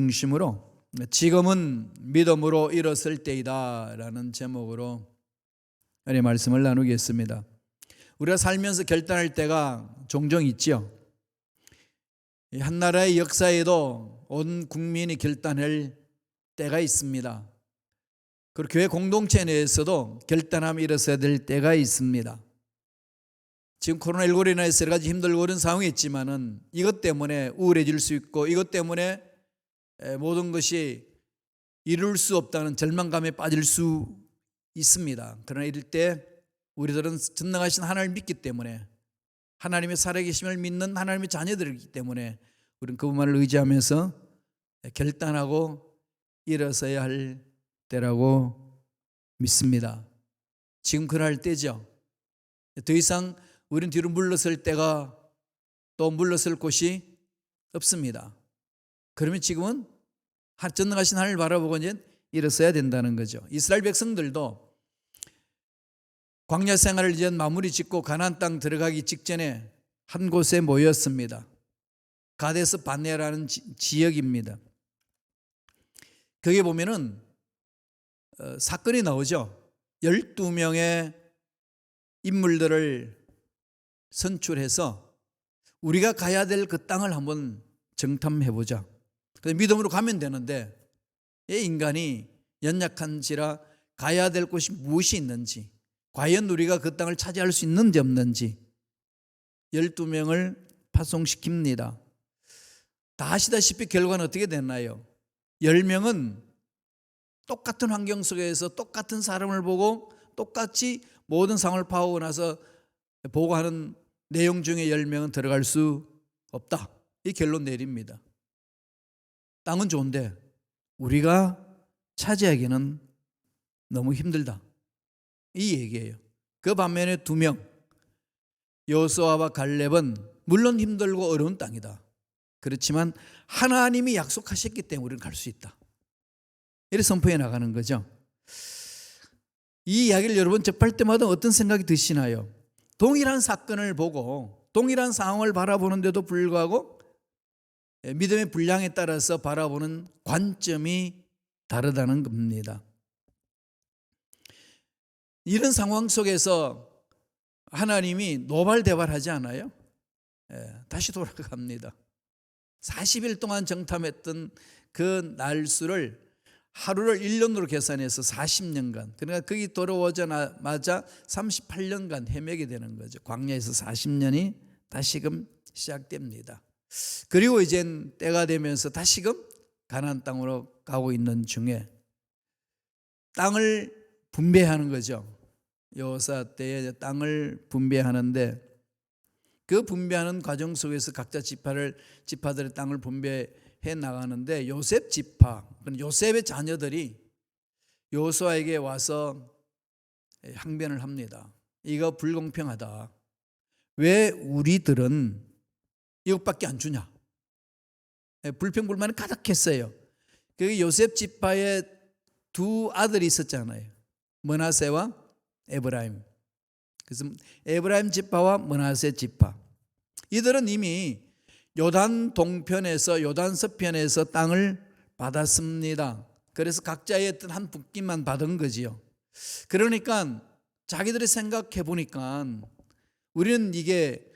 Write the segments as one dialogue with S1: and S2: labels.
S1: 중심으로 지금은 믿음으로 일어설 때이다 라는 제목으로 은혜 말씀을 나누겠습니다. 우리가 살면서 결단할 때가 종종 있죠. 한 나라의 역사에도 온 국민이 결단할 때가 있습니다. 그리고 교회 공동체 내에서도 결단함이 일어서야 될 때가 있습니다. 지금 코로나19로 인해서 여러 가지 힘들고 그런 상황이 있지만은 이것 때문에 우울해질 수 있고 이것 때문에 모든 것이 이룰 수 없다는 절망감에 빠질 수 있습니다. 그러나 이럴 때 우리들은 전능하신 하나님을 믿기 때문에, 하나님의 살아계심을 믿는 하나님의 자녀들이기 때문에 우리는 그분만을 의지하면서 결단하고 일어서야 할 때라고 믿습니다. 지금 그럴 때죠. 더 이상 우리는 뒤로 물러설 때가, 또 물러설 곳이 없습니다. 그러면 지금은 전능하신 하나님을 바라보고 이제 일어서야 된다는 거죠. 이스라엘 백성들도 광야 생활을 이제 마무리 짓고 가나안 땅 들어가기 직전에 한 곳에 모였습니다. 가데스 바네라는 지역입니다. 거기에 보면은 사건이 나오죠. 12명의 인물들을 선출해서 우리가 가야 될 그 땅을 한번 정탐해보자. 믿음으로 가면 되는데 이 인간이 연약한지라 가야 될 곳이 무엇이 있는지, 과연 우리가 그 땅을 차지할 수 있는지 없는지 12명을 파송시킵니다. 다 아시다시피 결과는 어떻게 됐나요? 10명은 똑같은 환경 속에서 똑같은 사람을 보고 똑같이 모든 상황을 파악하고 나서 보고하는 내용 중에 10명은 들어갈 수 없다, 이 결론 내립니다. 땅은 좋은데 우리가 차지하기는 너무 힘들다, 이 얘기예요. 그 반면에 2명, 여호수아와 갈렙은 물론 힘들고 어려운 땅이다, 그렇지만 하나님이 약속하셨기 때문에 우리는 갈 수 있다, 이렇게 선포해 나가는 거죠. 이 이야기를 여러분 접할 때마다 어떤 생각이 드시나요? 동일한 사건을 보고 동일한 상황을 바라보는데도 불구하고 믿음의 분량에 따라서 바라보는 관점이 다르다는 겁니다. 이런 상황 속에서 하나님이 노발대발하지 않아요? 다시 돌아갑니다. 40일 동안 정탐했던 그 날수를 하루를 1년으로 계산해서 40년간, 그러니까 거기 돌아오자마자 38년간 헤매게 되는 거죠. 광야에서 40년이 다시금 시작됩니다. 그리고 이젠 때가 되면서 다시금 가나안 땅으로 가고 있는 중에 땅을 분배하는 거죠. 여호수아 때에 땅을 분배하는데 그 분배하는 과정 속에서 각자 지파들의 땅을 분배해 나가는데 요셉 지파, 요셉의 자녀들이 여호수아에게 와서 항변을 합니다. 이거 불공평하다. 왜 우리들은 이것밖에 안 주냐? 불평불만이 가득했어요. 그 요셉 지파의 2 아들이 있었잖아요. 므낫세와 에브라임. 그래서 에브라임 지파와 므낫세 지파, 이들은 이미 요단 동편에서 요단 서편에서 땅을 받았습니다. 그래서 각자의 어떤 한 분기만 받은 거지요. 그러니까 자기들이 생각해 보니까 우리는 이게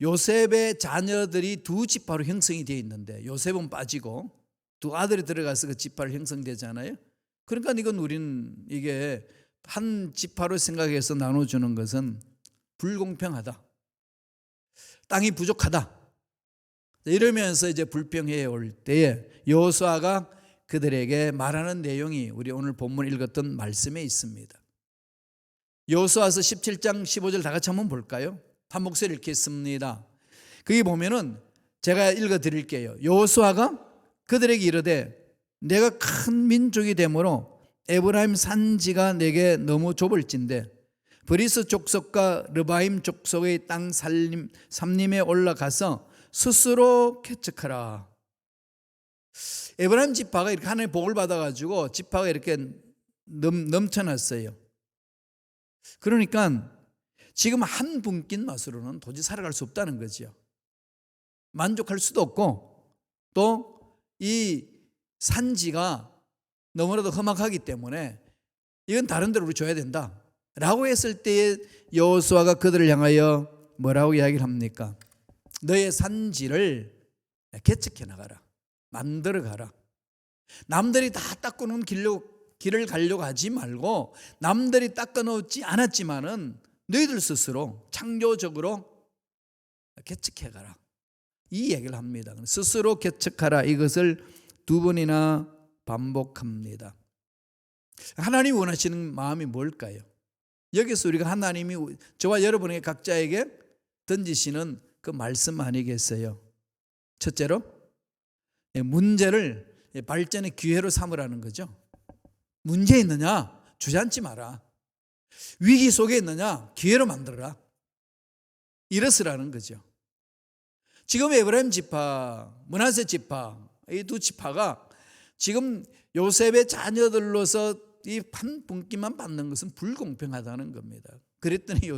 S1: 요셉의 자녀들이 2 지파로 형성이 되어 있는데 요셉은 빠지고 2 아들이 들어가서 그 지파를 형성되잖아요. 그러니까 이건 우리는 이게 한 지파로 생각해서 나눠주는 것은 불공평하다, 땅이 부족하다, 이러면서 이제 불평해 올 때에 여호수아가 그들에게 말하는 내용이 우리 오늘 본문 읽었던 말씀에 있습니다. 여호수아서 17장 15절 다 같이 한번 볼까요? 한 목소리 읽겠습니다. 거기 보면은 제가 읽어 드릴게요. 여호수아가 그들에게 이르되 내가 큰 민족이 되므로 에브라임 산지가 내게 너무 좁을진데 브리스 족속과 르바임 족속의 땅 삼림에 올라가서 스스로 개척하라. 에브라임 지파가 이렇게 하나님의 복을 받아가지고 지파가 이렇게 넘쳐났어요. 그러니까 지금 한 분낀 맛으로는 도저히 살아갈 수 없다는 거죠. 만족할 수도 없고 또 이 산지가 너무나도 험악하기 때문에 이건 다른 데로 우리 줘야 된다 라고 했을 때에 여호수아가 그들을 향하여 뭐라고 이야기를 합니까? 너의 산지를 개척해 나가라, 만들어 가라. 남들이 다 닦아놓은 길을 가려고 하지 말고, 남들이 닦아놓지 않았지만은 너희들 스스로 창조적으로 개척해 가라, 이 얘기를 합니다. 스스로 개척하라, 이것을 두 번이나 반복합니다. 하나님이 원하시는 마음이 뭘까요? 여기서 우리가 하나님이 저와 여러분에게 각자에게 던지시는 그 말씀 아니겠어요? 첫째로 문제를 발전의 기회로 삼으라는 거죠. 문제 있느냐? 주저앉지 마라. 위기 속에 있느냐? 기회로 만들어라. 이랬으라는 거죠. 지금 에브라임 지파, 므낫세 지파, 이 두 지파가 지금 요셉의 자녀들로서 이 한 분기만 받는 것은 불공평하다는 겁니다. 그랬더니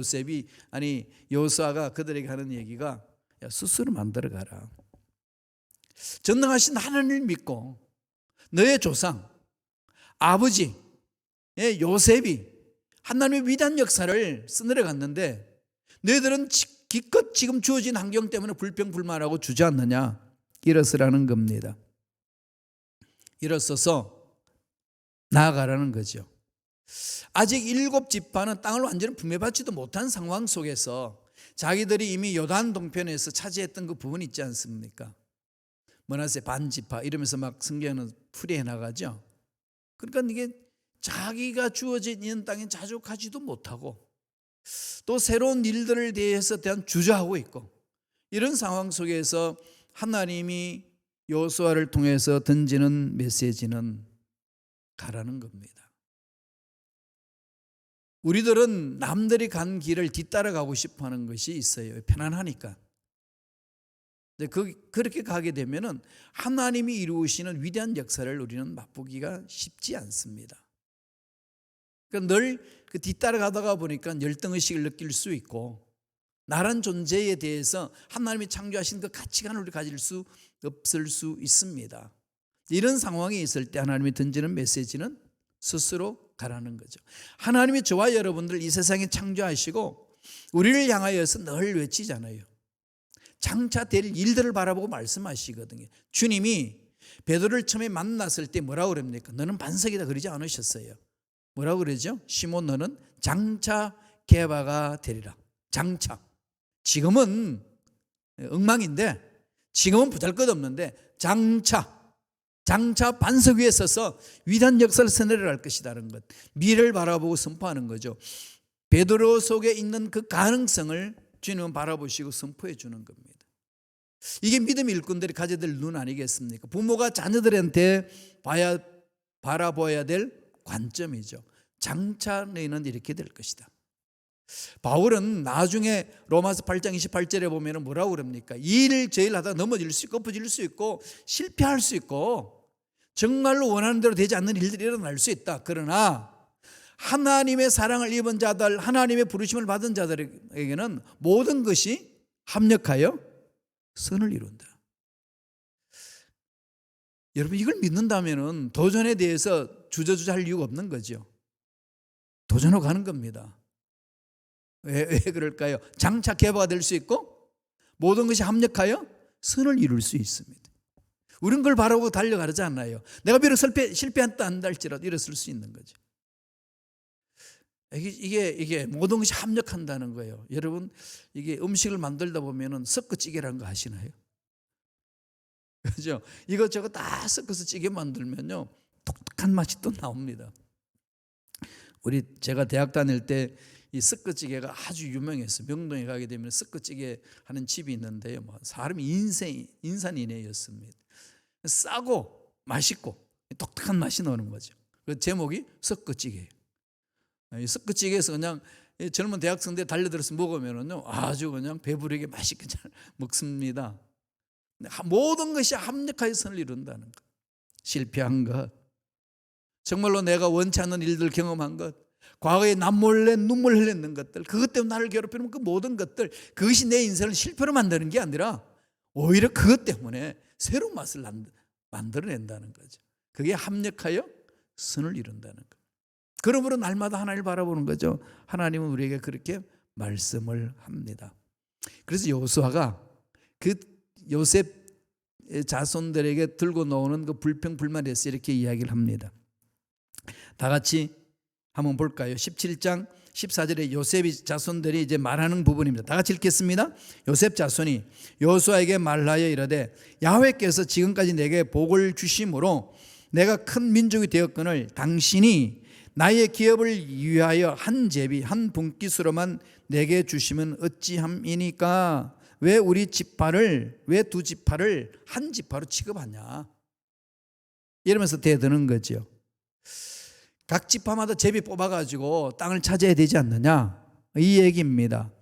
S1: 여호수아가 그들에게 하는 얘기가, 야, 스스로 만들어 가라. 전능하신 하나님을 믿고 너의 조상 아버지 요셉이 하나님의 위대한 역사를 쓰늘해 갔는데 너희들은 기껏 지금 주어진 환경 때문에 불평불만하고 주저앉느냐, 일어서라는 겁니다. 일어서서 나아가라는 거죠. 아직 7지파는 땅을 완전히 분배받지도 못한 상황 속에서 자기들이 이미 요단 동편에서 차지했던 그 부분이 있지 않습니까? 므낫세 반지파 이러면서 막 성경은 풀이해 나가죠. 그러니까 이게 자기가 주어진 있는 땅에 자족하지도 못하고 또 새로운 일들에 대한 주저하고 있고, 이런 상황 속에서 하나님이 여호수아를 통해서 던지는 메시지는 가라는 겁니다. 우리들은 남들이 간 길을 뒤따라가고 싶어 하는 것이 있어요. 편안하니까. 그렇게 가게 되면은 하나님이 이루시는 위대한 역사를 우리는 맛보기가 쉽지 않습니다. 그러니까 늘 그 뒤따라가다가 보니까 열등의식을 느낄 수 있고, 나란 존재에 대해서 하나님이 창조하신 그 가치관을 우리 가질 수 없을 수 있습니다. 이런 상황이 있을 때 하나님이 던지는 메시지는 스스로 가라는 거죠. 하나님이 저와 여러분들 이 세상에 창조하시고 우리를 향하여서 늘 외치잖아요. 장차 될 일들을 바라보고 말씀하시거든요. 주님이 베드로를 처음에 만났을 때 뭐라고 그럽니까? 너는 반석이다 그러지 않으셨어요. 뭐라고 그러죠? 시몬 너는 장차 게바가 되리라. 장차. 지금은 엉망인데, 지금은 보잘것없는데 장차 반석 위에 서서 위대한 역사를 써내려갈 것이라는 것, 미래를 바라보고 선포하는 거죠. 베드로 속에 있는 그 가능성을 주님은 바라보시고 선포해 주는 겁니다. 이게 믿음의 일꾼들이 가져야 될 눈 아니겠습니까? 부모가 자녀들한테 바라봐야 될 관점이죠. 장차 너희는 이렇게 될 것이다. 바울은 나중에 로마서 8장 28절에 보면 뭐라고 그럽니까? 이 일을 제일 하다가 넘어질 수 있고 엎어질 수 있고 실패할 수 있고 정말로 원하는 대로 되지 않는 일들이 일어날 수 있다. 그러나 하나님의 사랑을 입은 자들, 하나님의 부르심을 받은 자들에게는 모든 것이 합력하여 선을 이룬다. 여러분, 이걸 믿는다면 도전에 대해서 주저주저할 이유가 없는 거죠. 도전하고 가는 겁니다. 왜 그럴까요? 장차 개바가 될 수 있고 모든 것이 합력하여 선을 이룰 수 있습니다. 우리는 그걸 바라보고 달려가지 않아요. 내가 비록 실패한다 한다 할지라도 일어설 수 있는 거죠. 이게 모든 것이 합력한다는 거예요. 여러분, 이게 음식을 만들다 보면은 섞어찌개라는 거 아시나요? 그죠? 이것저것 다 섞어서 찌개 만들면요, 독특한 맛이 또 나옵니다. 제가 대학 다닐 때 이 섞어찌개가 아주 유명했어요. 명동에 가게 되면 섞어찌개 하는 집이 있는데요, 사람이 인산인해였습니다. 싸고 맛있고 독특한 맛이 나오는 거죠. 그 제목이 섞어찌개예요. 이 섞어찌개에서 그냥 젊은 대학생들 달려들어서 먹으면은요, 아주 그냥 배부르게 맛있게 잘 먹습니다. 모든 것이 합력하여 선을 이룬다는 것. 실패한 것, 정말로 내가 원치 않는 일들 경험한 것, 과거에 남몰래 눈물 흘렸는 것들, 그것 때문에 나를 괴롭히는 그 모든 것들, 그것이 내 인생을 실패로 만드는 게 아니라 오히려 그것 때문에 새로운 맛을 만들어낸다는 거죠. 그게 합력하여 선을 이룬다는 것. 그러므로 날마다 하나님을 바라보는 거죠. 하나님은 우리에게 그렇게 말씀을 합니다. 그래서 여호수아가 그 요셉 자손들에게 들고 나오는 그 불평불만에서 이렇게 이야기를 합니다. 다 같이 한번 볼까요? 17장 14절에 요셉의 자손들이 이제 말하는 부분입니다. 다 같이 읽겠습니다. 요셉 자손이 여호수아에게 말하여 이르되 야훼께서 지금까지 내게 복을 주심으로 내가 큰 민족이 되었거늘 당신이 나의 기업을 위하여 한 제비 한 분깃으로만 내게 주시면 어찌함이니까 왜 우리 지파를 왜 두 지파를 한 지파로 취급하냐 이러면서 대드는 거죠. 각 지파마다 제비 뽑아가지고 땅을 차지해야 되지 않느냐 이 얘기입니다.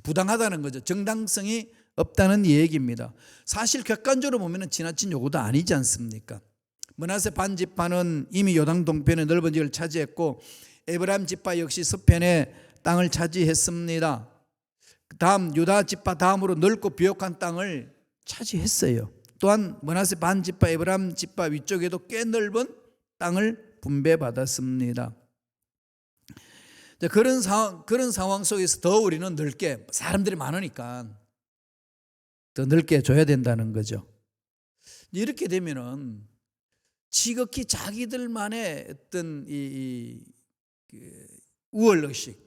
S1: 부당하다는 거죠. 정당성이 없다는 얘기입니다. 사실 객관적으로 보면 지나친 요구도 아니지 않습니까? 므낫세 반 지파는 이미 요단 동편의 넓은 지역을 차지했고 에브라임 지파 역시 서편의 땅을 차지했습니다. 다음 유다 지파 다음으로 넓고 비옥한 땅을 차지했어요. 또한 므낫세 반 지파 에브라임 지파 위쪽에도 꽤 넓은 땅을 분배받았습니다. 그런 상황 속에서 더 우리는 넓게 사람들이 많으니까 더 넓게 줘야 된다는 거죠. 이렇게 되면은 지극히 자기들만의 어떤 우월의식,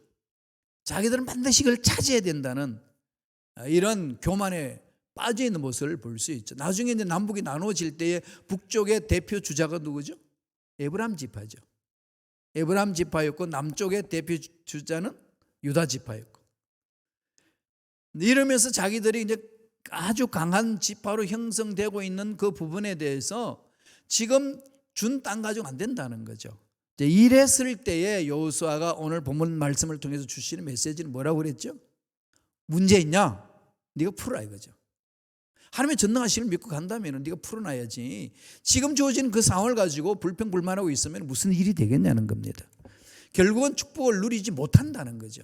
S1: 자기들은 반드시 그걸 차지해야 된다는 이런 교만에 빠져 있는 모습을 볼 수 있죠. 나중에 이제 남북이 나눠질 때에 북쪽의 대표 주자가 누구죠? 에브라임 지파죠. 에브라임 지파였고 남쪽의 대표 주자는 유다 지파였고 이러면서 자기들이 이제 아주 강한 지파로 형성되고 있는 그 부분에 대해서 지금 준 땅 가지고 안 된다는 거죠. 이랬을 때에 여호수아가 오늘 본문 말씀을 통해서 주시는 메시지는 뭐라고 그랬죠? 문제 있냐? 네가 풀어라 이거죠. 하나님의 전능하심을 믿고 간다면 네가 풀어놔야지. 지금 주어진 그 상황을 가지고 불평불만하고 있으면 무슨 일이 되겠냐는 겁니다. 결국은 축복을 누리지 못한다는 거죠.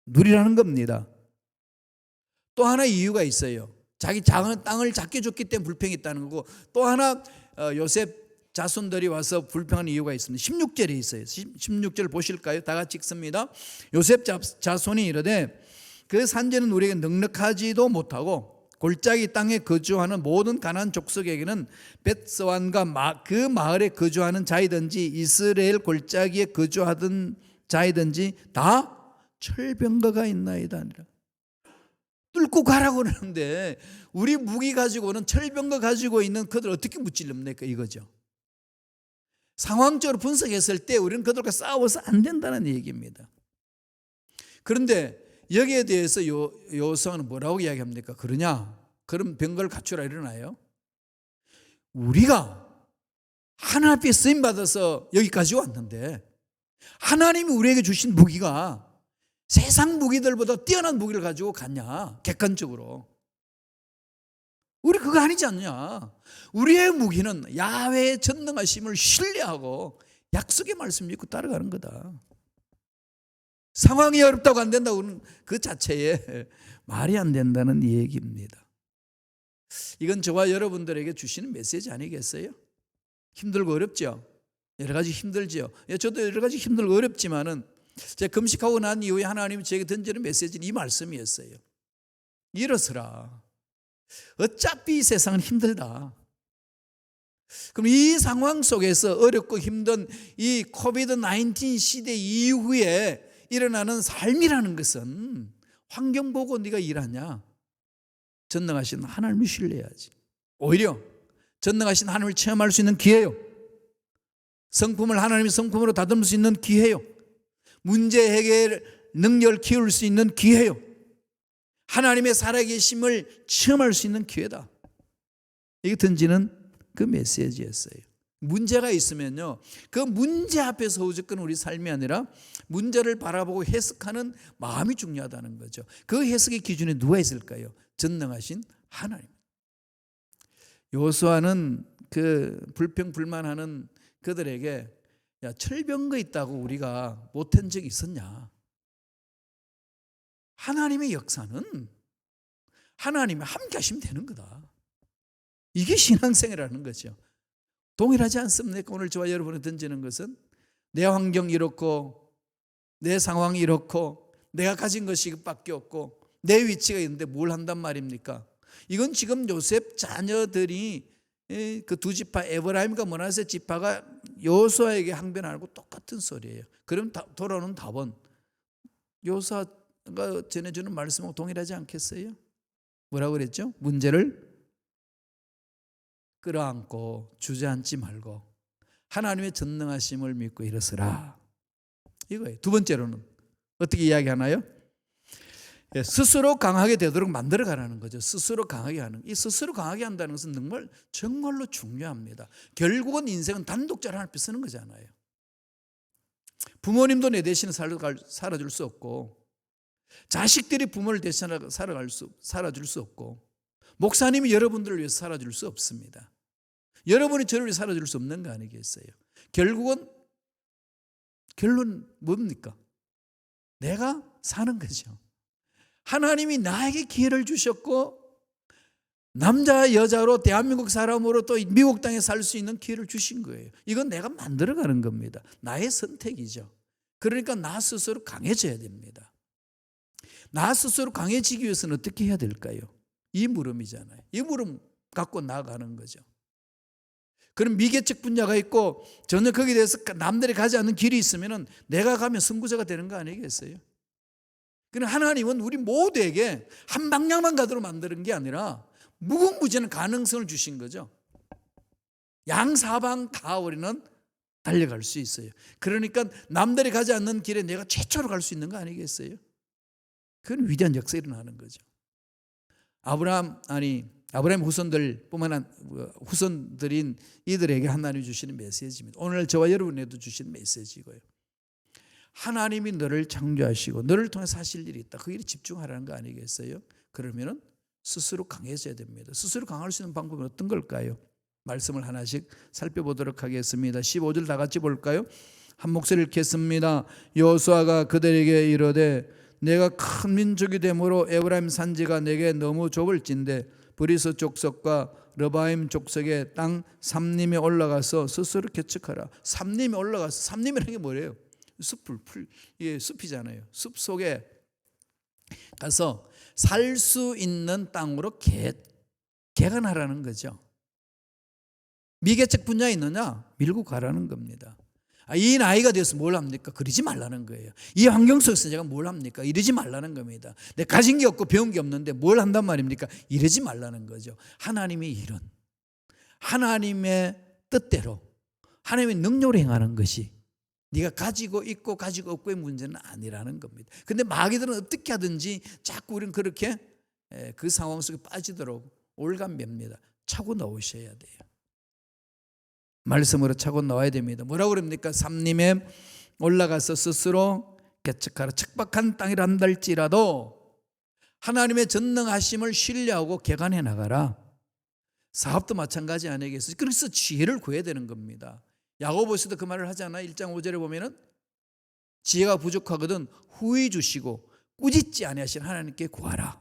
S1: 누리라는 겁니다. 또 하나 이유가 있어요. 자기 작은 땅을 작게 줬기 때문에 불평이 있다는 거고 또 하나 요셉 자손들이 와서 불평한 이유가 있습니다. 16절에 있어요. 16절 보실까요? 다 같이 읽습니다. 요셉 자손이 이르되 그 산지는 우리에게 넉넉하지도 못하고 골짜기 땅에 거주하는 모든 가나안 족속에게는 벳스완과 그 마을에 거주하는 자이든지 이스라엘 골짜기에 거주하던 자이든지 다 철병거가 있나이다. 뚫고 가라고 그러는데 우리 무기 가지고는 철병거 가지고 있는 그들 어떻게 무찔릅니까 이거죠. 상황적으로 분석했을 때 우리는 그들과 싸워서 안 된다는 얘기입니다. 그런데 여기에 대해서 여호수아는 뭐라고 이야기합니까? 그러냐? 그럼 병거를 갖추라 이러나요? 우리가 하나님 앞에 쓰임받아서 여기까지 왔는데 하나님이 우리에게 주신 무기가 세상 무기들보다 뛰어난 무기를 가지고 갔냐? 객관적으로. 우리 그거 아니지 않냐? 우리의 무기는 야훼의 전능하심을 신뢰하고 약속의 말씀 믿고 따라가는 거다. 상황이 어렵다고 안 된다고는 그 자체에 말이 안 된다는 얘기입니다. 이건 저와 여러분들에게 주시는 메시지 아니겠어요? 힘들고 어렵죠? 여러 가지 힘들죠? 저도 여러 가지 힘들고 어렵지만은 제가 금식하고 난 이후에 하나님이 저에게 던지는 메시지는 이 말씀이었어요. 일어서라. 어차피 이 세상은 힘들다. 그럼 이 상황 속에서 어렵고 힘든 이 코비드-19 시대 이후에 일어나는 삶이라는 것은 환경 보고 네가 일하냐? 전능하신 하나님을 신뢰해야지. 오히려 전능하신 하나님을 체험할 수 있는 기회요. 성품을 하나님의 성품으로 다듬을 수 있는 기회요. 문제 해결 능력을 키울 수 있는 기회요. 하나님의 살아계심을 체험할 수 있는 기회다. 이게 던지는 그 메시지였어요. 문제가 있으면요, 그 문제 앞에서 우습건 우리 삶이 아니라 문제를 바라보고 해석하는 마음이 중요하다는 거죠. 그 해석의 기준에 누가 있을까요? 전능하신 하나님. 여호수아는 그 불평불만하는 그들에게 야, 철병거 있다고 우리가 못한 적이 있었냐? 하나님의 역사는 하나님이 함께 하시면 되는 거다. 이게 신앙생활이라는 거죠. 동일하지 않습니까? 오늘 저와 여러분이 던지는 것은 내 환경이 이렇고 내 상황이 이렇고 내가 가진 것이 이것밖에 없고 내 위치가 있는데 뭘 한단 말입니까? 이건 지금 요셉 자녀들이 그 두 지파 에브라임과 므낫세 지파가 여호수아에게 항변하고 똑같은 소리예요. 그럼 돌아오는 답은 여호수아가 전해주는 말씀하고 동일하지 않겠어요? 뭐라고 그랬죠? 문제를 끌어안고 주저앉지 말고 하나님의 전능하심을 믿고 일어서라. 이거예요. 두 번째로는 어떻게 이야기하나요? 스스로 강하게 되도록 만들어가라는 거죠. 스스로 강하게 하는. 이 스스로 강하게 한다는 것은 정말로 중요합니다. 결국은 인생은 단독자를 하나 쓰는 거잖아요. 부모님도 내 대신에 살아줄 수 없고, 자식들이 부모를 대신해 살아줄 수 없고, 목사님이 여러분들을 위해서 살아줄 수 없습니다. 여러분이 저를 위해 살아줄 수 없는 거 아니겠어요? 결론 뭡니까? 내가 사는 거죠. 하나님이 나에게 기회를 주셨고 남자 여자로 대한민국 사람으로 또 미국 땅에 살 수 있는 기회를 주신 거예요. 이건 내가 만들어가는 겁니다. 나의 선택이죠. 그러니까 나 스스로 강해져야 됩니다. 나 스스로 강해지기 위해서는 어떻게 해야 될까요? 이 물음이잖아요. 이 물음 갖고 나아가는 거죠. 그럼 미개척 분야가 있고 전혀 거기에 대해서 남들이 가지 않는 길이 있으면 내가 가면 선구자가 되는 거 아니겠어요? 그럼 하나님은 우리 모두에게 한 방향만 가도록 만드는 게 아니라 무궁무진한 가능성을 주신 거죠. 양사방 다 우리는 달려갈 수 있어요. 그러니까 남들이 가지 않는 길에 내가 최초로 갈 수 있는 거 아니겠어요? 그건 위대한 역사가 일어나는 거죠. 아브라함 후손들뿐만 아니라 후손들인 이들에게 하나님이 주시는 메시지입니다. 오늘 저와 여러분에도 주시는 메시지고요. 하나님이 너를 창조하시고 너를 통해 하실 일이 있다. 그 일에 집중하라는 거 아니겠어요? 그러면 스스로 강해져야 됩니다. 스스로 강할 수 있는 방법은 어떤 걸까요? 말씀을 하나씩 살펴보도록 하겠습니다. 15절 다 같이 볼까요? 한 목소리 읽겠습니다. 여호수아가 그들에게 이르되 내가 큰 민족이 되므로 에브라임 산지가 내게 너무 좁을진데 브리스 족속과 르바임 족속의 땅 삼림에 올라가서 스스로 개척하라. 삼림에 올라가서, 삼림이라는 게 뭐예요? 숲이잖아요. 숲 속에 가서 살 수 있는 땅으로 개간하라는 거죠. 미개척 분야에 있느냐? 밀고 가라는 겁니다. 이 나이가 돼서 뭘 합니까? 그러지 말라는 거예요. 이 환경 속에서 제가 뭘 합니까? 이러지 말라는 겁니다. 내가 가진 게 없고 배운 게 없는데 뭘 한단 말입니까? 이러지 말라는 거죠. 하나님의 일은 하나님의 뜻대로 하나님의 능력으로 행하는 것이 네가 가지고 있고 가지고 없고의 문제는 아니라는 겁니다. 근데 마귀들은 어떻게 하든지 자꾸 우리는 그렇게 그 상황 속에 빠지도록 올감맵니다. 차고 나오셔야 돼요. 말씀으로 차고 나와야 됩니다. 뭐라고 그럽니까? 삼림에 올라가서 스스로 개척하라. 척박한 땅이라 한달지라도 하나님의 전능하심을 신뢰하고 개간해 나가라. 사업도 마찬가지 아니겠어요? 그래서 지혜를 구해야 되는 겁니다. 야고보서도 그 말을 하잖아요. 1장 5절에 보면은 지혜가 부족하거든 후히 주시고 꾸짖지 아니하신 하나님께 구하라.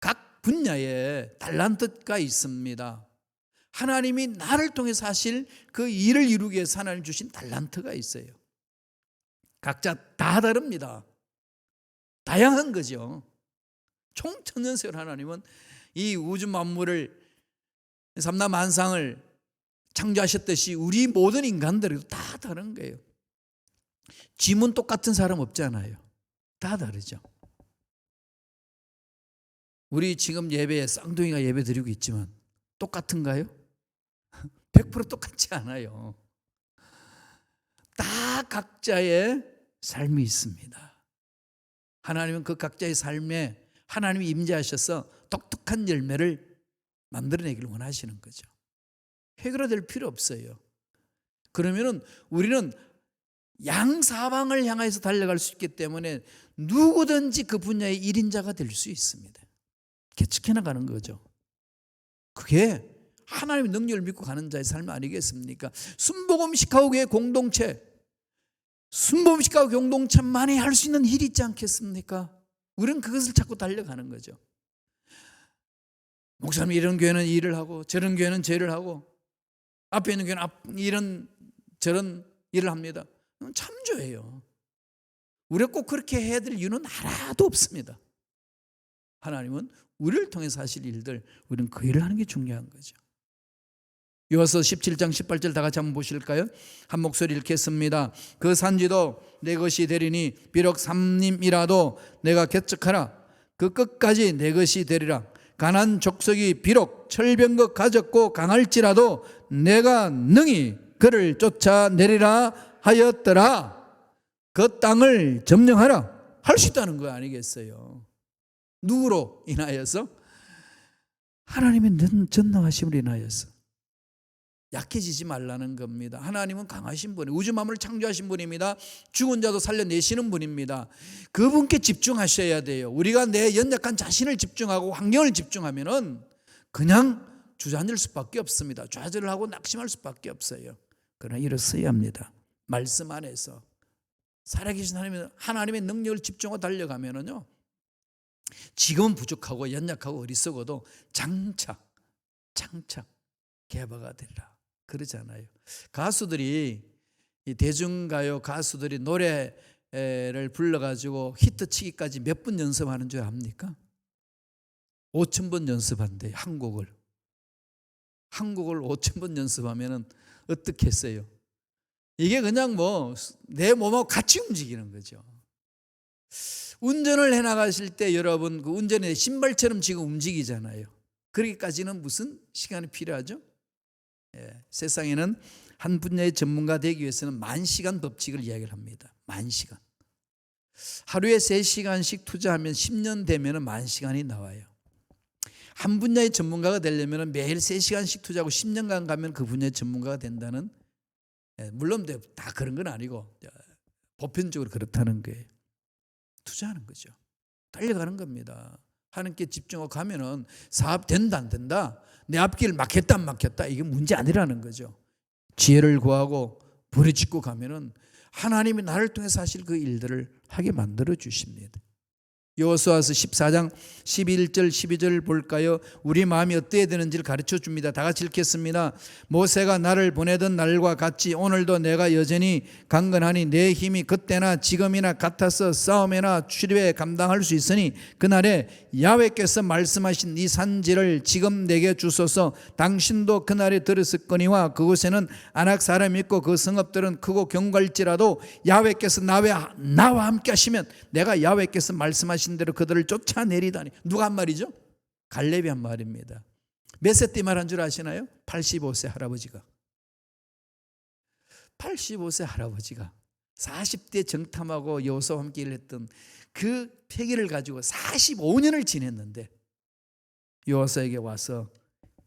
S1: 각 분야에 달란트가 있습니다. 하나님이 나를 통해서 하실 그 일을 이루기 위해서 하나님 주신 달란트가 있어요. 각자 다 다릅니다. 다양한 거죠. 총천년세월 하나님은 이 우주 만물을 삼라만상을 창조하셨듯이 우리 모든 인간들에도 다 다른 거예요. 짐은 똑같은 사람 없잖아요. 다 다르죠. 우리 지금 예배에 쌍둥이가 예배 드리고 있지만 똑같은가요? 100% 똑같지 않아요. 다 각자의 삶이 있습니다. 하나님은 그 각자의 삶에 하나님이 임재하셔서 독특한 열매를 만들어내기를 원하시는 거죠. 획일화될 필요 없어요. 그러면은 우리는 양사방을 향해서 달려갈 수 있기 때문에 누구든지 그 분야의 1인자가 될 수 있습니다. 개척해 나가는 거죠. 그게 하나님의 능력을 믿고 가는 자의 삶 아니겠습니까? 순복음 시카고교회 공동체, 순복음 시카고 공동체만이 할 수 있는 일이 있지 않겠습니까? 우리는 그것을 찾고 달려가는 거죠. 목사님 이런 교회는 일을 하고 저런 교회는 죄를 하고 앞에 있는 교회는 이런 저런 일을 합니다. 참조예요. 우리가 꼭 그렇게 해야 될 이유는 하나도 없습니다. 하나님은 우리를 통해서 하실 일들, 우리는 그 일을 하는 게 중요한 거죠. 요서 17장 18절 다 같이 한번 보실까요? 한 목소리 읽겠습니다. 그 산지도 내 것이 되리니 비록 삼림이라도 내가 개척하라. 그 끝까지 내 것이 되리라. 가나안 족속이 비록 철병거 가졌고 강할지라도 내가 능히 그를 쫓아내리라 하였더라. 그 땅을 점령하라. 할 수 있다는 거 아니겠어요? 누구로 인하여서? 하나님의 전능하심으로 인하여서. 약해지지 말라는 겁니다. 하나님은 강하신 분이에요. 우주 만물을 창조하신 분입니다. 죽은 자도 살려내시는 분입니다. 그분께 집중하셔야 돼요. 우리가 내 연약한 자신을 집중하고 환경을 집중하면은 그냥 주저앉을 수밖에 없습니다. 좌절하고 낙심할 수밖에 없어요. 그러나 일어서야 합니다. 말씀 안에서 살아계신 하나님의 능력을 집중하고 달려가면은요, 지금은 부족하고 연약하고 어리석어도 장차 개바가 되리라 그러잖아요. 가수들이, 대중가요 가수들이 노래를 불러가지고 히트치기까지 몇 번 연습하는 줄 압니까? 5,000번 연습한대요. 한 곡을 5,000번 연습하면 어떻게 했어요? 이게 그냥 내 몸하고 같이 움직이는 거죠. 운전을 해나가실 때 여러분 그 운전의 신발처럼 지금 움직이잖아요. 그러기까지는 무슨 시간이 필요하죠? 세상에는 한 분야의 전문가 되기 위해서는 10,000시간 법칙을 이야기를 합니다. 10,000시간. 하루에 3시간씩 투자하면 10년 되면 10,000시간이 나와요. 한 분야의 전문가가 되려면 매일 3시간씩 투자하고 10년간 가면 그 분야의 전문가가 된다는, 물론 다 그런 건 아니고 보편적으로 그렇다는 거예요. 투자하는 거죠. 달려가는 겁니다. 하나님께 집중하고 가면은 사업 된다 안 된다, 내 앞길 막혔다 안 막혔다, 이게 문제 아니라는 거죠. 지혜를 구하고 부르짖고 가면은 하나님이 나를 통해서 하실 그 일들을 하게 만들어 주십니다. 여호수아서 14장 11절 12절 볼까요? 우리 마음이 어때야 되는지를 가르쳐 줍니다. 다 같이 읽겠습니다. 모세가 나를 보내던 날과 같이 오늘도 내가 여전히 강건하니 내 힘이 그때나 지금이나 같아서 싸움이나 출입에 감당할 수 있으니 그날에 야훼께서 말씀하신 이 산지를 지금 내게 주소서. 당신도 그날에 들었을거니와 그곳에는 아낙 사람이 있고 그 성읍들은 크고 견고할지라도 야훼께서 나와 함께 하시면 내가 야훼께서 말씀하신 대로 그들을 쫓아내리다니. 누가 한 말이죠? 갈렙이 한 말입니다. 몇 세 때 말한 줄 아시나요? 85세 할아버지가. 85세 할아버지가 40대 정탐하고 여호수아와 함께 일을 했던 그 패기를 가지고 45년을 지냈는데 여호수아에게 와서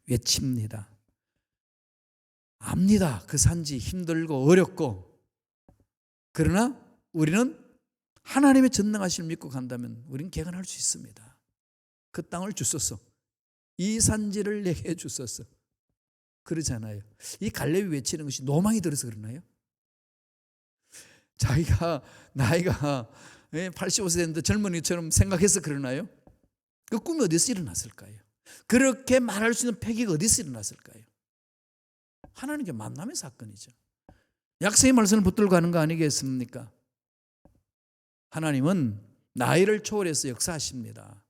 S1: 외칩니다. 압니다. 그 산지 힘들고 어렵고, 그러나 우리는 하나님의 전능하심을 믿고 간다면 우리는 개간할 수 있습니다. 그 땅을 주소서. 이 산지를 내게 주소서. 그러잖아요. 이 갈렙이 외치는 것이 노망이 들어서 그러나요? 자기가 나이가 85세 됐는데 젊은이처럼 생각해서 그러나요? 그 꿈이 어디서 일어났을까요? 그렇게 말할 수 있는 패기가 어디서 일어났을까요? 하나님께 만남의 사건이죠. 약속의 말씀을 붙들고 가는 거 아니겠습니까? 하나님은 나이를 초월해서 역사하십니다.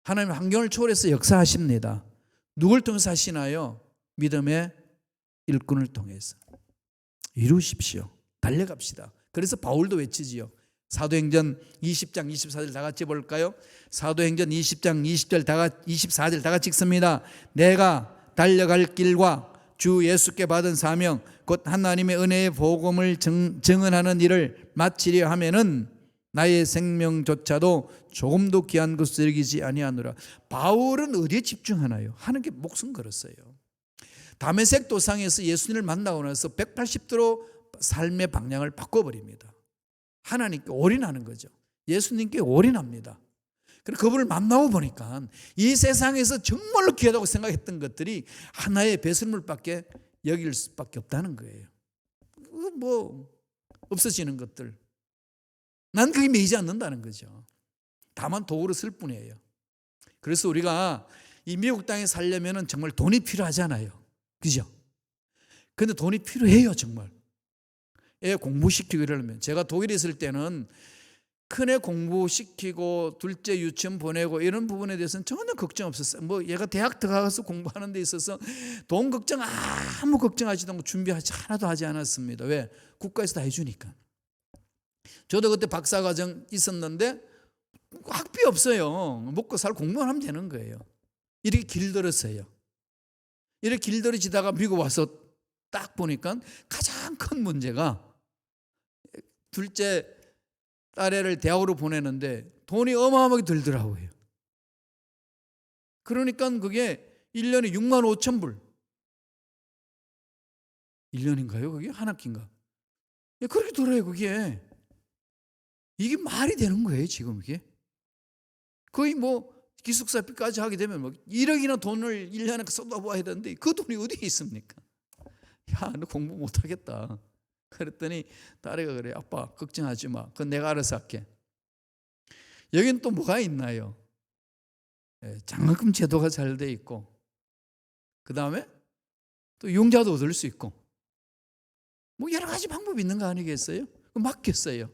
S1: 하나님은 환경을 초월해서 역사하십니다. 누굴 통해서 하시나요? 믿음의 일꾼을 통해서. 이루십시오. 달려갑시다. 그래서 바울도 외치지요. 사도행전 20장 24절 다 같이 볼까요? 사도행전 20장 24절 다 같이 읽습니다. 내가 달려갈 길과 주 예수께 받은 사명 곧 하나님의 은혜의 복음을 증언하는 일을 마치려 하면은 나의 생명조차도 조금도 귀한 것을 여기지 아니하노라. 바울은 어디에 집중하나요? 하나님께 목숨 걸었어요. 다메섹 도상에서 예수님을 만나고 나서 180도로 삶의 방향을 바꿔버립니다. 하나님께 올인하는 거죠. 예수님께 올인합니다. 그래서 그분을 만나고 보니까 이 세상에서 정말로 귀하다고 생각했던 것들이 하나의 배설물밖에 여길 수밖에 없다는 거예요. 없어지는 것들, 난 그게 매이지 않는다는 거죠. 다만 도구로 쓸 뿐이에요. 그래서 우리가 이 미국 땅에 살려면 정말 돈이 필요하잖아요. 그죠? 근데 돈이 필요해요, 정말. 애 공부시키고 이러려면. 제가 독일에 있을 때는 큰애 공부시키고 둘째 유치원 보내고 이런 부분에 대해서는 전혀 걱정 없었어요. 뭐 얘가 대학 들어가서 공부하는 데 있어서 돈 걱정 아무 걱정하지도 않고 준비하지 하나도 하지 않았습니다. 왜? 국가에서 다 해주니까. 저도 그때 박사과정 있었는데 학비 없어요. 먹고 살고 공부만 하면 되는 거예요. 이렇게 길들였어요. 이렇게 길들여지다가 미국 와서 딱 보니까 가장 큰 문제가 둘째 딸애를 대학으로 보내는데 돈이 어마어마하게 들더라고요. 그러니까 그게 1년에 6만 5천 불. 1년인가요? 그게 한 학기인가? 그렇게 들어요, 그게. 이게 말이 되는 거예요, 지금 이게. 거의 뭐 기숙사비까지 하게 되면 뭐 1억이나 돈을 1년에 쏟아부어야 되는데 그 돈이 어디에 있습니까? 야, 너 공부 못하겠다. 그랬더니 딸애가 그래, 아빠 걱정하지 마. 그건 내가 알아서 할게. 여기는 또 뭐가 있나요? 장학금 제도가 잘 돼 있고, 그 다음에 또 융자도 얻을 수 있고, 뭐 여러 가지 방법이 있는 거 아니겠어요? 맡겼어요.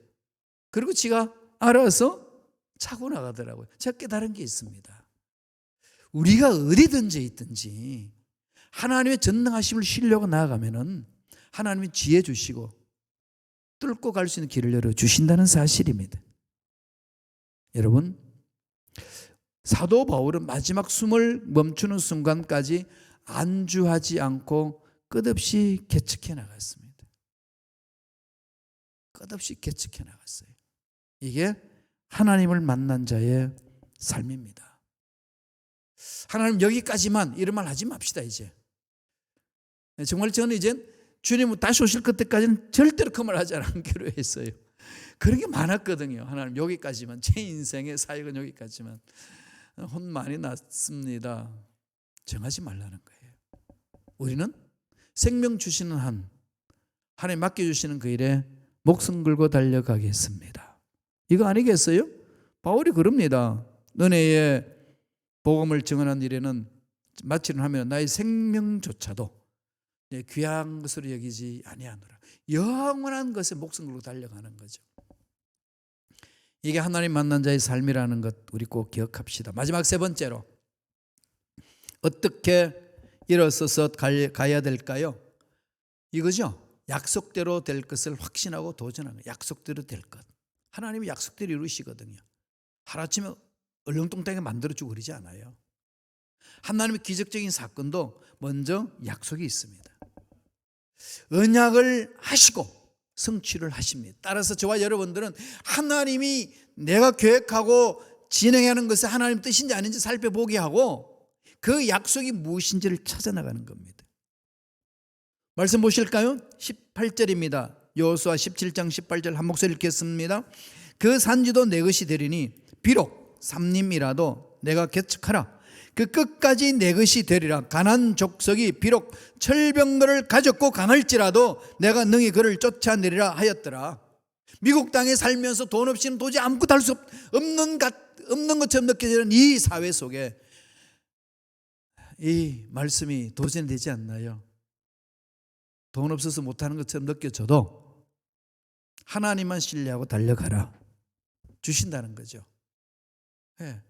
S1: 그리고 지가 알아서 차고 나가더라고요. 제가 깨달은 게 있습니다. 우리가 어디든지 있든지 하나님의 전능하심을 신뢰하고 나아가면은 하나님이 지혜 주시고 뚫고 갈 수 있는 길을 열어주신다는 사실입니다. 여러분, 사도 바울은 마지막 숨을 멈추는 순간까지 안주하지 않고 끝없이 개척해 나갔습니다. 끝없이 개척해 나갔어요. 이게 하나님을 만난 자의 삶입니다. 하나님 여기까지만 이런 말 하지 맙시다 이제. 정말 저는 이제 주님 다시 오실 그때까지는 절대로 그 말 하지 않기로 했어요. 그런 게 많았거든요. 하나님 여기까지만, 제 인생의 사역은 여기까지만. 혼 많이 났습니다. 정하지 말라는 거예요. 우리는 생명 주시는 한, 하나님 맡겨주시는 그 일에 목숨 걸고 달려가겠습니다. 이거 아니겠어요? 바울이 그럽니다. 은혜의 복음을 증언한 일에는 마치는 하면 나의 생명조차도 귀한 것으로 여기지 아니하노라. 영원한 것에 목숨 걸고 달려가는 거죠. 이게 하나님 만난 자의 삶이라는 것 우리 꼭 기억합시다. 마지막 세 번째로 어떻게 일어서서 가야 될까요? 이거죠. 약속대로 될 것을 확신하고 도전하는 거예요. 약속대로 될 것. 하나님이 약속대로 이루시거든요. 하루아침에 얼렁뚱땅하게 만들어주고 그러지 않아요. 하나님의 기적적인 사건도 먼저 약속이 있습니다. 언약을 하시고 성취를 하십니다. 따라서 저와 여러분들은 하나님이 내가 계획하고 진행하는 것이 하나님 뜻인지 아닌지 살펴보게 하고 그 약속이 무엇인지를 찾아나가는 겁니다. 말씀 보실까요? 18절입니다. 여호수아 17장 18절 한 목소리 읽겠습니다. 그 산지도 내 것이 되리니 비록 삼림이라도 내가 개척하라. 그 끝까지 내 것이 되리라. 가나안 족속이 비록 철병거를 가졌고 강할지라도 내가 능히 그를 쫓아내리라 하였더라. 미국 땅에 살면서 돈 없이는 도저히 아무것도 할 수 없는 것처럼 느껴지는 이 사회 속에 이 말씀이 도전되지 않나요? 돈 없어서 못하는 것처럼 느껴져도 하나님만 신뢰하고 달려가라 주신다는 거죠. 네.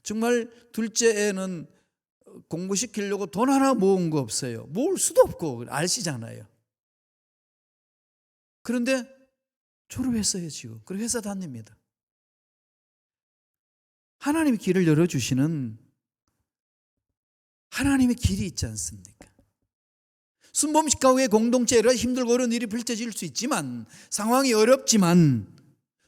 S1: 정말 둘째 애는 공부시키려고 돈 하나 모은 거 없어요. 모을 수도 없고 아시잖아요. 그런데 졸업했어요 지금. 그리고 회사 다닙니다. 하나님의 길을 열어주시는 하나님의 길이 있지 않습니까? 순범식 가구의 공동체라 힘들고 어려운 일이 펼쳐질 수 있지만 상황이 어렵지만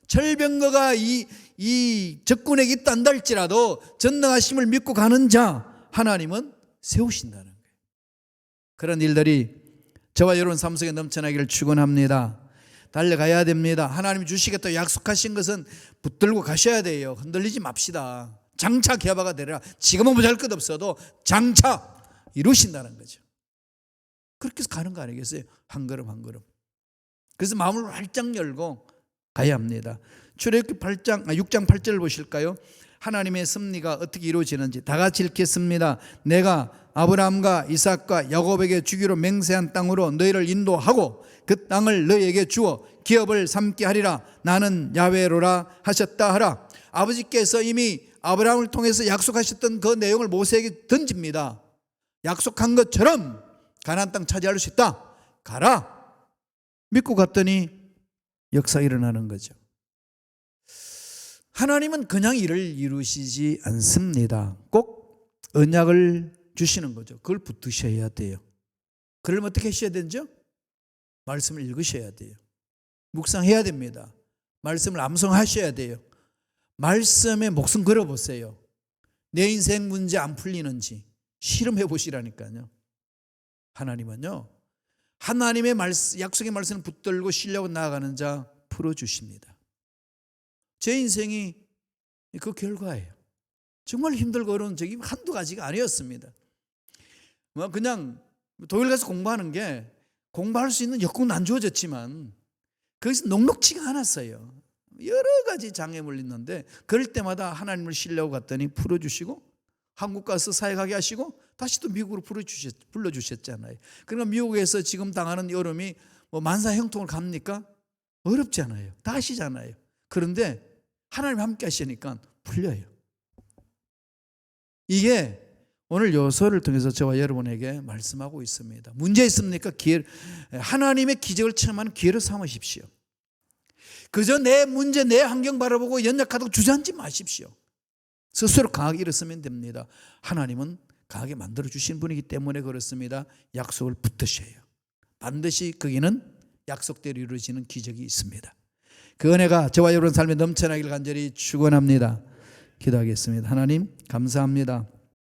S1: 철병거가 이 적군에게 있단다 할지라도 전능하심을 믿고 가는 자 하나님은 세우신다는 거예요. 그런 일들이 저와 여러분 삶 속에 넘쳐나기를 축원합니다. 달려가야 됩니다. 하나님 주시겠다 약속하신 것은 붙들고 가셔야 돼요. 흔들리지 맙시다. 장차 기아바가 되리라. 지금은 보잘것 없어도 장차 이루신다는 거죠. 그렇게 해서 가는 거 아니겠어요? 한 걸음 한 걸음. 그래서 마음을 활짝 열고 가야 합니다. 출애굽기 6장 8절을 보실까요? 하나님의 섭리가 어떻게 이루어지는지 다 같이 읽겠습니다. 내가 아브라함과 이삭과 야곱에게 주기로 맹세한 땅으로 너희를 인도하고 그 땅을 너희에게 주어 기업을 삼게 하리라. 나는 야훼로라 하셨다 하라. 아버지께서 이미 아브라함을 통해서 약속하셨던 그 내용을 모세에게 던집니다. 약속한 것처럼 가나안 땅 차지할 수 있다. 가라. 믿고 갔더니 역사가 일어나는 거죠. 하나님은 그냥 일을 이루시지 않습니다. 꼭 언약을 주시는 거죠. 그걸 붙드셔야 돼요. 그러면 어떻게 하셔야 되죠? 말씀을 읽으셔야 돼요. 묵상해야 됩니다. 말씀을 암송하셔야 돼요. 말씀에 목숨 걸어보세요. 내 인생 문제 안 풀리는지 실험해 보시라니까요. 하나님은요, 하나님의 약속의 말씀을 붙들고 신뢰하고 나아가는 자 풀어주십니다. 제 인생이 그 결과예요. 정말 힘들고 어려운 적이 한두 가지가 아니었습니다. 그냥 독일 가서 공부하는 게 공부할 수 있는 여건은 안 주어졌지만 거기서 녹록지가 않았어요. 여러 가지 장애물이 있는데 그럴 때마다 하나님을 신뢰하고 갔더니 풀어주시고 한국 가서 사역하게 하시고 다시 또 미국으로 불러주셨잖아요. 그러니까 미국에서 지금 당하는 여름이 뭐 만사 형통을 갑니까? 어렵지 않아요. 다 하시잖아요. 그런데 하나님 함께 하시니까 풀려요. 이게 오늘 요소를 통해서 저와 여러분에게 말씀하고 있습니다. 문제 있습니까? 하나님의 기적을 체험하는 기회를 삼으십시오. 그저 내 문제, 내 환경 바라보고 연약하다고 주저앉지 마십시오. 스스로 강하게 일어서면 됩니다. 하나님은 강하게 만들어주신 분이기 때문에 그렇습니다. 약속을 붙드셔야 해요. 반드시 거기는 약속대로 이루어지는 기적이 있습니다. 그 은혜가 저와 여러분 삶에 넘쳐나기를 간절히 축원합니다. 기도하겠습니다. 하나님 감사합니다.